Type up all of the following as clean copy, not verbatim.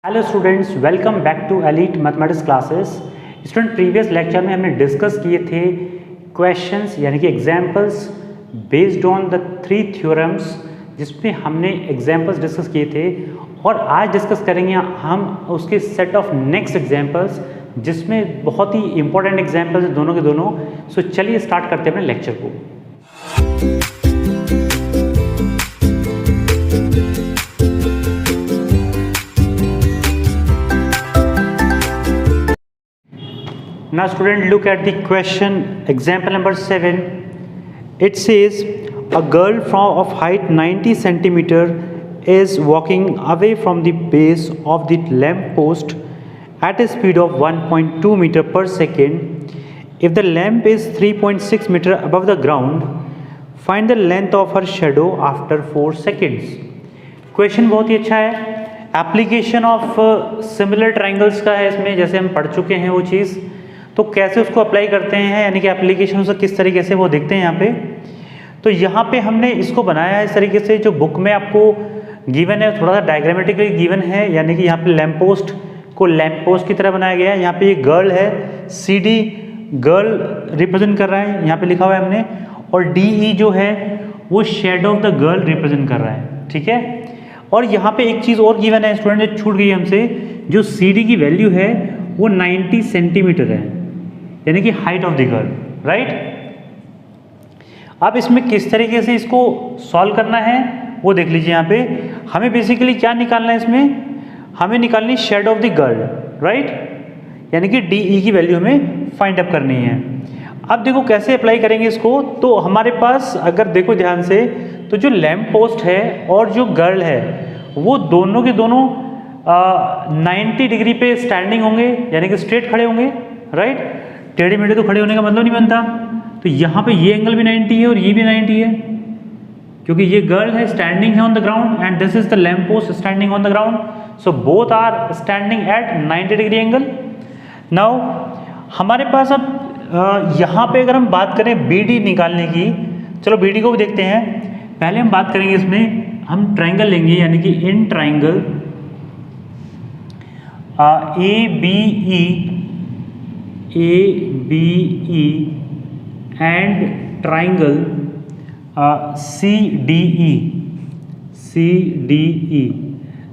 Hello students, welcome back to elite mathematics classes. Student, previous lecture में हमने discuss किए थे क्वेश्चंस यानी कि examples based on the 3 theorems, जिसमें हमने एग्जांपल्स डिस्कस किए थे। और आज डिस्कस करेंगे हम उसके सेट ऑफ नेक्स्ट एग्जांपल्स, जिसमें बहुत ही इंपॉर्टेंट एग्जांपल्स दोनों के दोनों। सो चलिए स्टार्ट करते हैं अपने लेक्चर को। Now student, look at the question, example number 7. It says a girl of height 90 centimeter is walking away from the base of the lamp post at a speed of 1.2 meter per second. If the lamp is 3.6 meter above the ground, find the length of her shadow after 4 seconds. Question बहुत ही अच्छा है। Application of similar triangles का है इसमें, जैसे हम पढ़ चुके हैं वो चीज़। तो कैसे उसको अप्लाई करते हैं, यानी कि एप्लीकेशन उसका किस तरीके से वो देखते हैं यहाँ पे। तो यहाँ पे हमने इसको बनाया है इस तरीके से, जो बुक में आपको गिवन है, थोड़ा सा डायग्रामेटिकली गिवन है। यानी कि यहाँ पे लैंप पोस्ट को लैंप पोस्ट की तरह बनाया गया है। यहाँ पे ये गर्ल है, सी डी गर्ल रिप्रेजेंट कर रहा है, यहाँ पे लिखा हुआ है हमने। और डी ई जो है वो shadow of the girl represent कर रहा है, ठीक है। और यहाँ पे एक चीज़ और गिवन है स्टूडेंट, जो छूट गई हमसे, जो सी डी की वैल्यू है वो 90 सेंटीमीटर है, यानी कि height of the girl, right. अब इसमें किस तरीके से इसको सॉल्व करना है वो देख लीजिए। यहाँ पे हमें बेसिकली क्या निकालना है, इसमें हमें निकालनी shadow of the girl, right, यानी कि डी ई की वैल्यू हमें फाइंड अप करनी है। अब देखो कैसे अप्लाई करेंगे इसको। तो हमारे पास अगर देखो ध्यान से, तो जो लैंप पोस्ट है और जो गर्ल है वो दोनों के दोनों 90 डिग्री पे स्टैंडिंग होंगे, यानी कि स्ट्रेट खड़े होंगे, राइट। टेढ़े मेढ़े तो खड़े होने का मतलब नहीं बनता। तो यहाँ पे ये एंगल भी 90 है और ये भी 90 है, क्योंकि ये गर्ल है स्टैंडिंग है on the ground and this is the lamp post standing on the ground. So both are standing at 90 degree angle. Now हमारे पास अब यहाँ पे अगर हम बात करें बी डी निकालने की, चलो बी डी को भी देखते हैं। पहले हम बात करेंगे इसमें, हम ट्राइंगल लेंगे, यानी कि in triangle A B E and triangle C D E.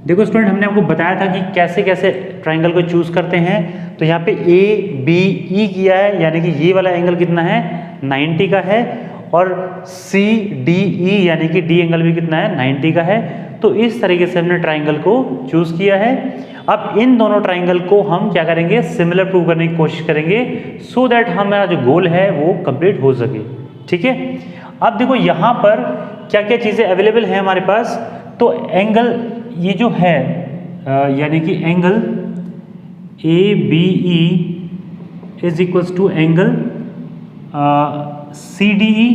देखो स्टूडेंट, हमने आपको बताया था कि कैसे कैसे ट्राइंगल को चूज करते हैं। तो यहाँ पे ए बी ई किया है, यानी कि ये वाला एंगल कितना है, 90 का है। और सी डी ई यानी कि डी एंगल भी कितना है, 90 का है। तो इस तरीके से हमने ट्राइंगल को चूज किया है। अब इन दोनों ट्राइंगल को हम क्या करेंगे, सिमिलर प्रूव करने की कोशिश करेंगे, सो दैट हमारा जो गोल है वो कंप्लीट हो सके, ठीक है। अब देखो यहाँ पर क्या क्या चीज़ें अवेलेबल हैं हमारे पास। तो एंगल ये जो है यानी कि angle A B E is equals to angle C D E,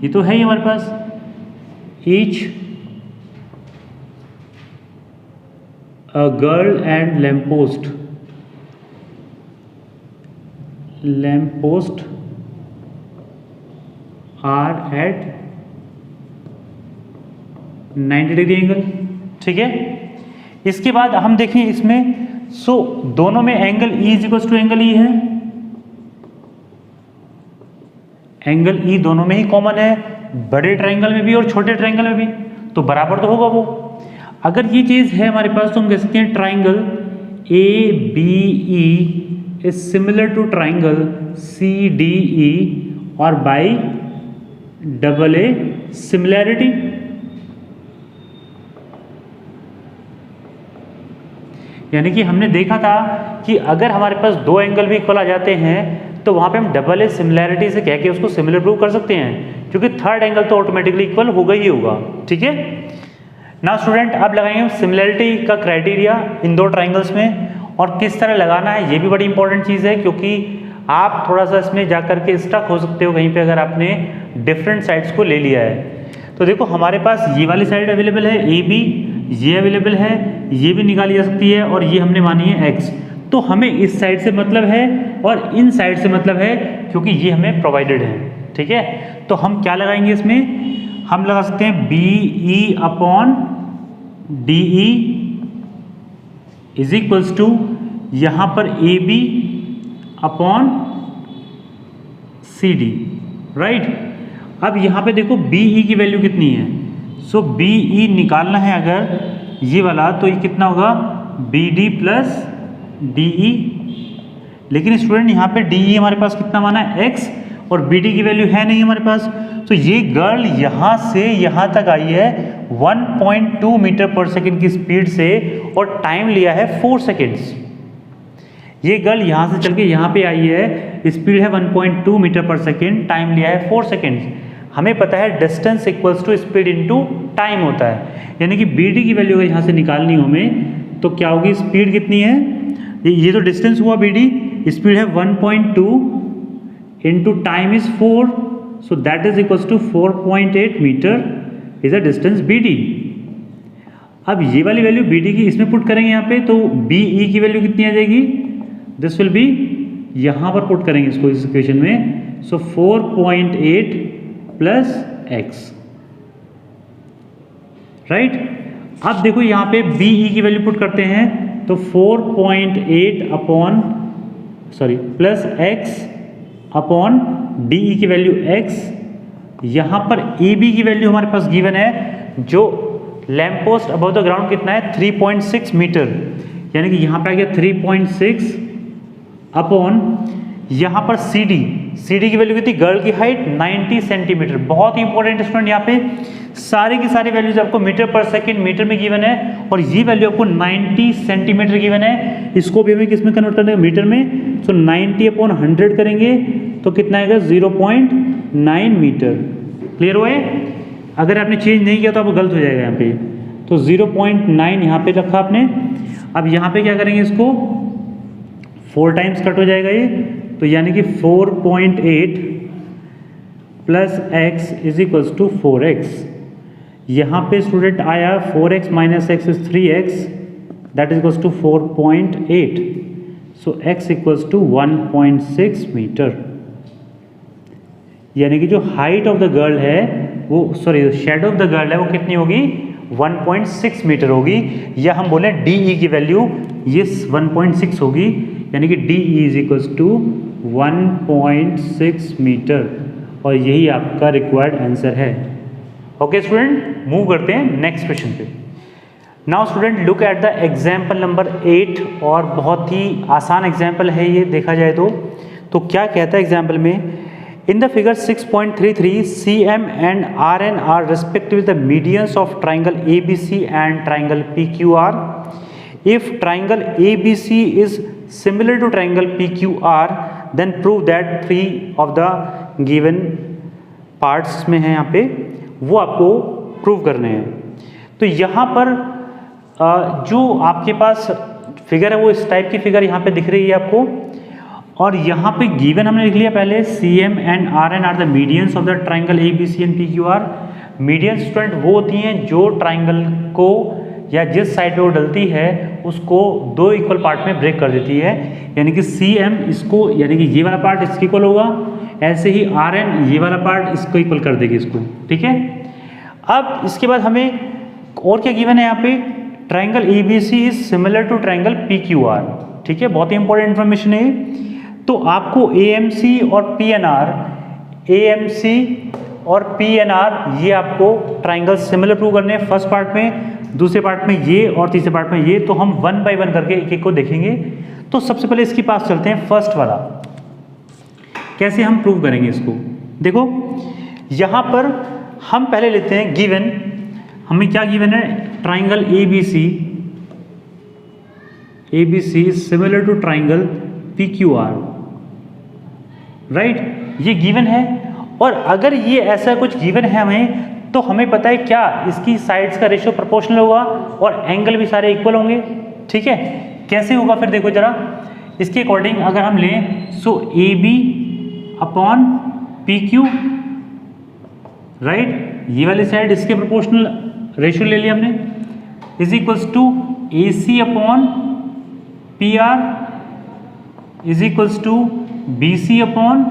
ये तो है ही हमारे पास। Each a girl and lamppost are at 90 degree angle, ठीक है। इसके बाद हम देखें इसमें, सो दोनों में angle E is equal to angle E है। एंगल E दोनों में ही कॉमन है, बड़े ट्राइंगल में भी और छोटे ट्राइंगल में भी, तो बराबर तो होगा वो। अगर ये चीज़ है हमारे पास, तो हम कह सकते हैं triangle A B E is similar to triangle C D E और बाई डबल ए सिमिलैरिटी। यानी कि हमने देखा था कि अगर हमारे पास दो एंगल भी इक्वल आ जाते हैं, तो वहाँ पे हम डबल ए सिमिलैरिटी से कह के उसको सिमिलर प्रूव कर सकते हैं, क्योंकि थर्ड एंगल तो ऑटोमेटिकली इक्वल होगा ही होगा, ठीक है। नाउ स्टूडेंट, अब लगाएंगे सिमिलैरिटी का क्राइटेरिया इन दो ट्राइंगल्स में, और किस तरह लगाना है ये भी बड़ी इंपॉर्टेंट चीज़ है, क्योंकि आप थोड़ा सा इसमें जा करके स्टक हो सकते हो कहीं पे अगर आपने डिफरेंट साइड्स को ले लिया है। तो देखो हमारे पास ये वाली साइड अवेलेबल है ए बी, ये अवेलेबल है, ये भी निकाली जा सकती है, और ये हमने मानी है एक्स। तो हमें इस साइड से मतलब है और इन साइड से मतलब है, क्योंकि ये हमें प्रोवाइडेड है, ठीक है। तो हम क्या लगाएंगे इसमें, हम लगा सकते हैं B E upon D E is equals to यहाँ पर A B upon C D, right. अब यहाँ पे देखो बी ई की वैल्यू कितनी है, सो बी ई निकालना है अगर ये वाला, तो ये कितना होगा B D plus D E. लेकिन स्टूडेंट यहाँ पे डी ई हमारे पास कितना माना है एक्स, और बी डी की वैल्यू है नहीं हमारे पास। तो ये गर्ल यहाँ से यहाँ तक आई है 1.2 मीटर पर सेकेंड की स्पीड से, और टाइम लिया है 4 सेकेंड्स। ये गर्ल यहाँ से चल के यहाँ पे आई है, स्पीड है 1.2 मीटर पर सेकेंड, टाइम लिया है 4 सेकेंड्स। हमें पता है distance equals to speed into time होता है, यानी कि बी डी की वैल्यू अगर यहाँ से निकालनी हो हमें, तो क्या होगी, स्पीड कितनी है, ये तो डिस्टेंस हुआ बी डी, स्पीड है 1.2 into time is 4, so that is equals to 4.8 metre is a distance B D. अब ये वाली वैल्यू बी डी की इसमें पुट करेंगे यहाँ पे, तो बी ई की वैल्यू कितनी आ जाएगी, दिस विल बी, यहाँ पर पुट करेंगे इसको इस इक्वेशन में, सो 4.8 प्लस एक्स, राइट। अब देखो यहाँ पे बी ई की वैल्यू पुट करते हैं, तो 4.8 upon plus x upon D ई की वैल्यू एक्स। यहाँ पर ए बी की वैल्यू हमारे पास गिवन है, जो lamp post above the ground कितना है 3.6 मीटर, यानी कि यहाँ पे आ गया 3.6 अपॉन यहाँ पर सी डी की वैल्यू कितनी, गर्ल की हाइट 90 सेंटीमीटर। बहुत ही इंपॉर्टेंट स्टूडेंट, यहाँ पे सारे की सारी वैल्यूज आपको मीटर पर सेकंड मीटर में गिवन है, और ये वैल्यू आपको 90 सेंटीमीटर गिवन है। इसको भी हमें किस में कन्वर्ट करना है, मीटर में। सो 90 अपॉन 100 करेंगे तो कितना आएगा 0.9 मीटर। क्लियर हुआ है? अगर आपने चेंज नहीं किया तो आपको गलत हो जाएगा यहाँ पे। तो 0.9 यहाँ पे रखा आपने। अब यहाँ पे क्या करेंगे, इसको 4 टाइम्स कट हो जाएगा ये, तो यानी कि 4.8 plus x is equals to 4x। यहाँ पे स्टूडेंट आया 4x minus x is 3x, that is equals to 4.8, so x equals to 1.6 metre. यानी कि जो हाइट ऑफ द गर्ल है वो, sorry shadow of the girl है वो कितनी होगी, 1.6 मीटर होगी, या हम बोले डी ई की वैल्यू ये 1.6 होगी, यानी कि D E is equals to 1.6 metre, और यही आपका रिक्वायर्ड आंसर है। ओके स्टूडेंट, मूव करते हैं नेक्स्ट क्वेश्चन पे। Now student look at the example number 8, और बहुत ही आसान एग्जाम्पल है ये देखा जाए तो क्या कहता है एग्जाम्पल में, in the figure 6.33 CM and RN are respectively the medians of triangle ABC and triangle PQR. If triangle ABC is similar to triangle PQR, then prove that 3 of the given parts में है यहाँ पे, वो आपको prove करने हैं। तो यहाँ पर जो आपके पास फिगर है वो इस टाइप की फिगर यहाँ पे दिख रही है आपको, और यहाँ पे गिवन हमने लिख लिया पहले CM and RN are the medians of the triangle ABC and PQR। Median student वो होती हैं जो ट्राइंगल को या जिस साइड पे वो डलती है उसको 2 इक्वल पार्ट में ब्रेक कर देती है, यानी कि CM इसको, यानी कि ये वाला पार्ट इसके इक्वल होगा, ऐसे ही RN ये वाला पार्ट इसको इक्वल कर देगी इसको, ठीक है। अब इसके बाद हमें और क्या गिवन है यहाँ पे, triangle ABC is similar to triangle PQR, ठीक है, बहुत ही इंपॉर्टेंट इन्फॉर्मेशन है। तो आपको AMC और PNR ये आपको ट्राइंगल सिमिलर प्रूव करने हैं, फर्स्ट पार्ट में, दूसरे पार्ट में ये, और तीसरे पार्ट में ये। तो हम 1 बाय 1 करके एक एक को देखेंगे। तो सबसे पहले इसके पास चलते हैं, फर्स्ट वाला कैसे हम प्रूव करेंगे इसको। देखो यहाँ पर हम पहले लेते हैं गिवन, हमें क्या गिवन है, triangle ABC is similar to triangle PQR, right, ये गिवन है। और अगर ये ऐसा कुछ गिवन है हमें, तो हमें पता है क्या, इसकी साइड्स का रेशियो प्रोपोर्शनल होगा और एंगल भी सारे इक्वल होंगे, ठीक है। कैसे होगा फिर देखो जरा, इसके अकॉर्डिंग अगर हम लें, so AB upon PQ, right, ये वाली साइड इसके प्रोपोर्शनल रेशियो ले लिया हमने, is equals to AC upon PR is equals to BC upon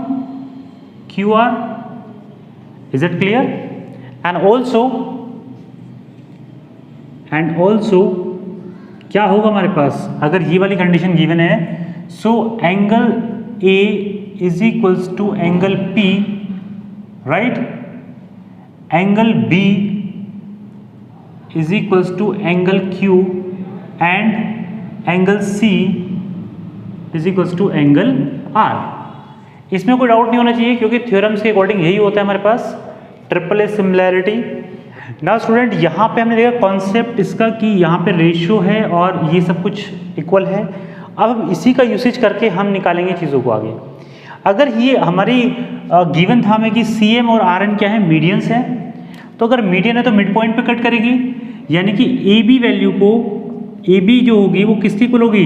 QR. Is that clear? And also क्या होगा हमारे पास अगर ये वाली कंडीशन गिवन है? So angle A is equals to angle P, right, angle B is equals to angle Q and angle C is equals to angle R. इसमें कोई doubt नहीं होना चाहिए क्योंकि थ्योरम्स के अकॉर्डिंग यही होता है हमारे पास, triple A similarity. Now student, यहाँ पे हमने देखा कॉन्सेप्ट इसका कि यहाँ पे रेशियो है और ये सब कुछ इक्वल है। अब हम इसी का यूसेज करके हम निकालेंगे चीज़ों को आगे। अगर ये हमारी गिवन था हमें कि सी एम और आर एन क्या है, मीडियंस है, तो अगर मीडियन है तो मिड पॉइंट पे कट करेगी, यानी कि ए बी वैल्यू को, ए बी जो होगी वो किसकी इक्वल होगी?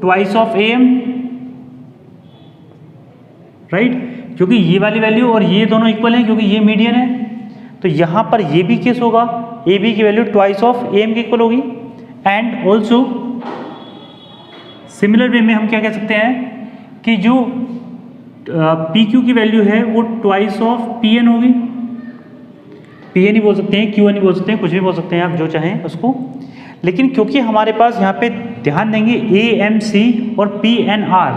Twice of A M, right, क्योंकि ये वाली वैल्यू और ये दोनों इक्वल हैं क्योंकि ये मीडियन है। तो यहाँ पर ये भी केस होगा, ए बी की value twice of A M की इक्वल होगी। एंड ऑल्सो सिमिलर वे में हम क्या कह सकते हैं कि जो पी क्यू की वैल्यू है वो ट्वाइस ऑफ पी एन होगी। पी एन ही बोल सकते हैं, क्यू एन ही बोल सकते हैं, कुछ भी बोल सकते हैं आप जो चाहें उसको। लेकिन क्योंकि हमारे पास यहाँ पे ध्यान देंगे ए एम सी और पी एन आर,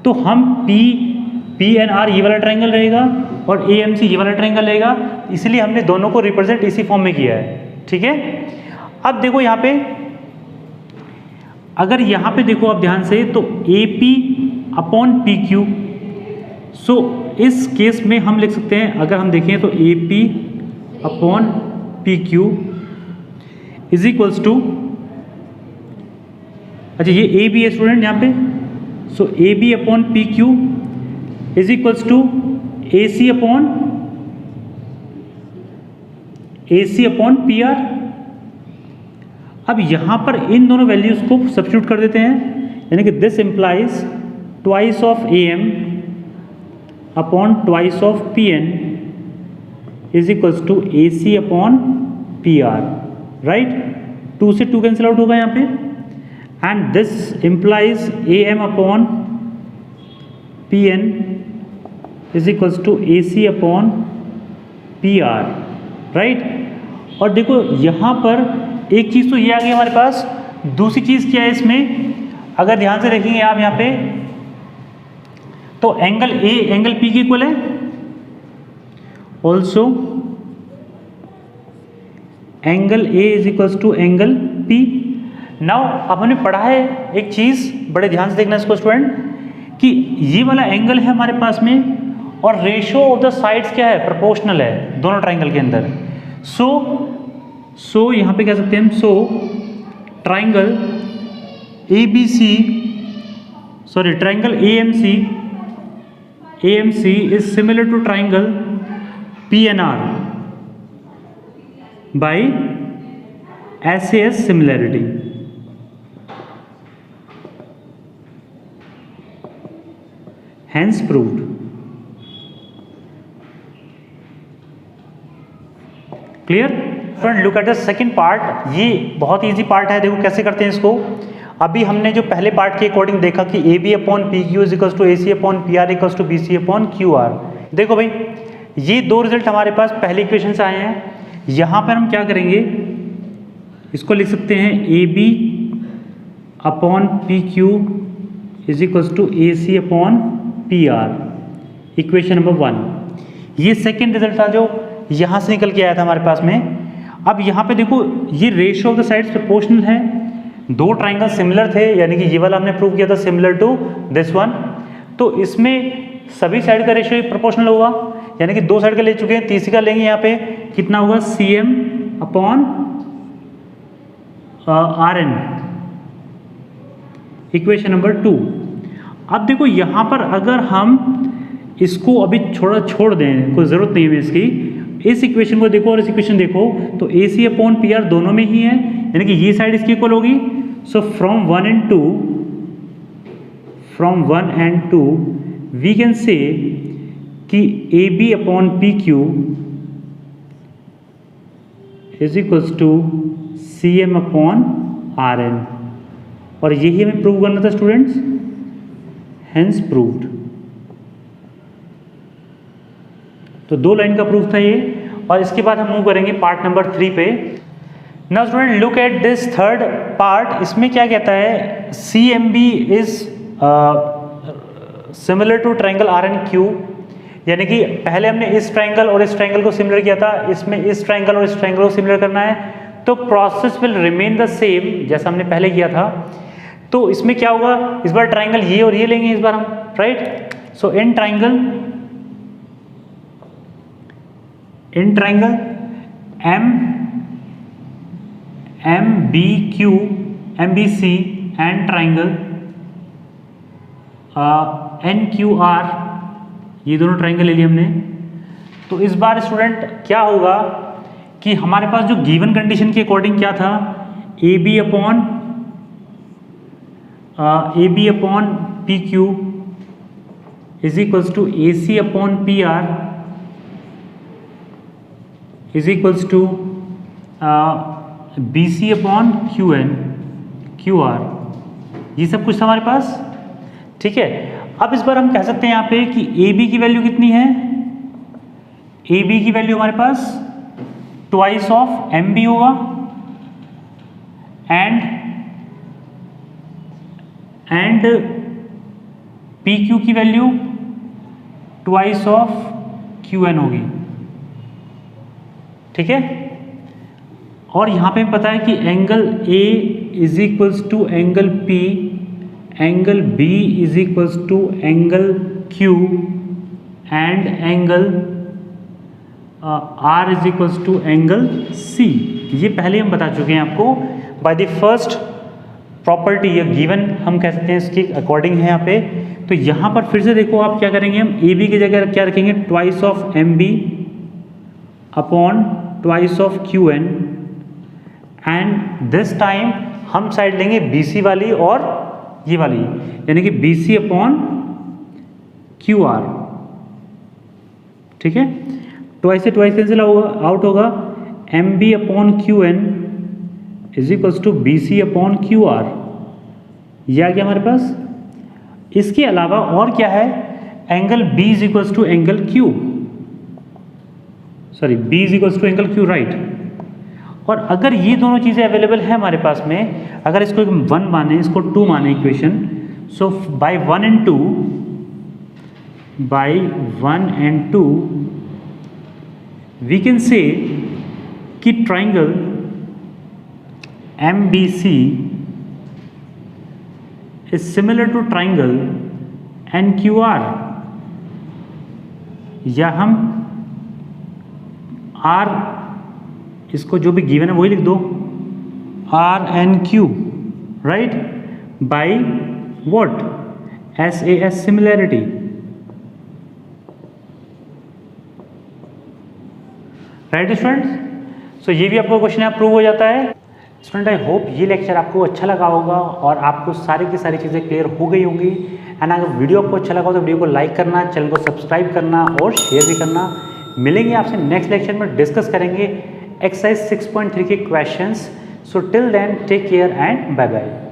तो हम पी एन आर ये वाला ट्रायंगल रहेगा और ए एम सी ये वाला ट्रायंगल रहेगा, इसलिए हमने दोनों को रिप्रेजेंट इसी फॉर्म में किया है। ठीक है, अब देखो यहाँ पे, अगर यहाँ पे देखो आप ध्यान से, तो A P upon P Q, so इस केस में हम लिख सकते हैं, अगर हम देखें तो A P upon P Q is equals to, अच्छा ये ए बी है स्टूडेंट यहाँ पे, so A B upon P Q is equals to A C upon P R. अब यहां पर इन दोनों वैल्यूज को सब्स्टिट्यूट कर देते हैं, यानी कि this implies twice of A M upon twice of P N is equals to A C upon P R, right. 2 से 2 कैंसिल आउट होगा यहाँ पे, and this implies A M upon P N is equals to A C upon P R, right. और देखो यहाँ पर एक चीज़ तो ये आ गई हमारे पास, दूसरी चीज़ क्या है इसमें, अगर ध्यान से देखेंगे आप यहाँ पे, तो एंगल ए एंगल पी के इक्वल है, also angle A is equals to angle P. Now अब हमने पढ़ा है एक चीज़, बड़े ध्यान से देखना इसको स्टूडेंट, कि ये वाला एंगल है हमारे पास में और रेशियो ऑफ द साइड्स क्या है, प्रोपोर्शनल है दोनों ट्राइंगल के अंदर। सो यहाँ पे कह सकते हैं हम, so triangle A B C, sorry triangle A M C is similar to triangle P N R by S A S similarity. Hence proved. Clear friend, look at the second part. ये बहुत easy part है, देखो कैसे करते हैं इसको। अभी हमने जो पहले पार्ट के अकॉर्डिंग देखा कि A B upon P Q is equals to A C upon P R equals to B C upon Q R. देखो भाई, ये दो रिजल्ट हमारे पास पहले इक्वेशन से आए हैं। यहाँ पर हम क्या करेंगे, इसको लिख सकते हैं A B upon P Q is equals to A C upon P R, equation number 1। ये सेकेंड रिजल्ट था जो यहाँ से निकल के आया था हमारे पास में। अब यहाँ पे देखो, ये ratio of the sides proportional है, दो ट्राइंगल सिमिलर थे, यानी कि ये वाला हमने प्रूव किया था सिमिलर टू दिस वन, तो इसमें सभी साइड का रेशियो प्रोपोर्शनल होगा, यानी कि दो साइड का ले चुके हैं, तीसरी का लेंगे यहाँ पे, कितना होगा, C M upon R N, equation number 2। अब देखो यहाँ पर अगर हम इसको अभी छोड़ दें, कोई ज़रूरत नहीं है इसकी, इस इक्वेशन को देखो और इस इक्वेशन देखो, तो ए सी अपॉन पी आर दोनों में ही है, यानी कि ये साइड इसकी इक्वल होगी। So from 1 and 2 we can say कि A B upon P Q is equals to C M upon R N, और यही हमें प्रूव करना था स्टूडेंट्स, हेंस प्रूव्ड। तो 2 लाइन का प्रूफ था ये, और इसके बाद हम मूव करेंगे पार्ट नंबर 3 पे। Now student look at this third part. इसमें क्या कहता है, C M B is similar to triangle R N Q, यानी कि पहले हमने इस ट्रायंगल और इस ट्रायंगल को सिमिलर किया था, इसमें इस ट्रायंगल और इस ट्रायंगल को सिमिलर करना है, तो process will remain the same जैसा हमने पहले किया था। तो इसमें क्या होगा, इस बार ट्रायंगल ये और ये लेंगे इस बार हम, right. So in triangle M B Q M B C and triangle N Q R, ये दोनों ट्रायंगल ले लिए हमने। तो इस बार स्टूडेंट क्या होगा कि हमारे पास जो गिवन कंडीशन के अकॉर्डिंग क्या था, A B upon P Q is equals to A C upon P R is equals to B C upon Q N Q R, ये सब कुछ था हमारे पास, ठीक है। अब इस बार हम कह सकते हैं यहाँ पे कि ए बी की वैल्यू कितनी है, ए बी की वैल्यू हमारे पास ट्वाइस ऑफ एम बी होगा एंड पी क्यू की value twice of Q N होगी, ठीक है। और यहाँ पे पता है कि angle A is equals to angle P, angle B is equals to angle Q and angle R is equals to angle C. ये पहले हम बता चुके हैं आपको बाय द फर्स्ट प्रॉपर्टी, ये गिवन हम कह सकते हैं इसके अकॉर्डिंग है यहाँ पे। तो यहाँ पर फिर से देखो आप क्या करेंगे, हम ए बी की जगह क्या रखेंगे, twice of M B upon twice of Q N, and this time हम साइड लेंगे बी सी वाली और ये वाली, यानी कि B C upon Q R, ठीक है। ट्वाइस से ट्वाइस कैंसिल आउट होगा, M B upon Q N is equals to B C upon Q R, ये आ गया हमारे पास। इसके अलावा और क्या है, angle B is equals to angle Q, sorry B is equals to angle Q, right. और अगर ये दोनों चीज़ें अवेलेबल है हमारे पास में, अगर इसको 1 माने इसको 2 माने equation, so by 1 and 2 we can say कि triangle MBC is similar to triangle NQR, या हम R, इसको जो भी गिवन है वही लिख दो, RNQ, right, by what, SAS similarity, right students. So ये भी आपको क्वेश्चन अप्रूव हो जाता है। स्टूडेंट आई होप ये लेक्चर आपको अच्छा लगा होगा और आपको सारी की सारी चीज़ें क्लियर हो गई होंगी। एंड अगर वीडियो आपको अच्छा लगा हो तो वीडियो को लाइक करना, चैनल को सब्सक्राइब करना और शेयर भी करना। मिलेंगे आपसे नेक्स्ट लेक्चर में, डिस्कस करेंगे एक्सरसाइज 6.3 के questions. So till then take care and bye bye.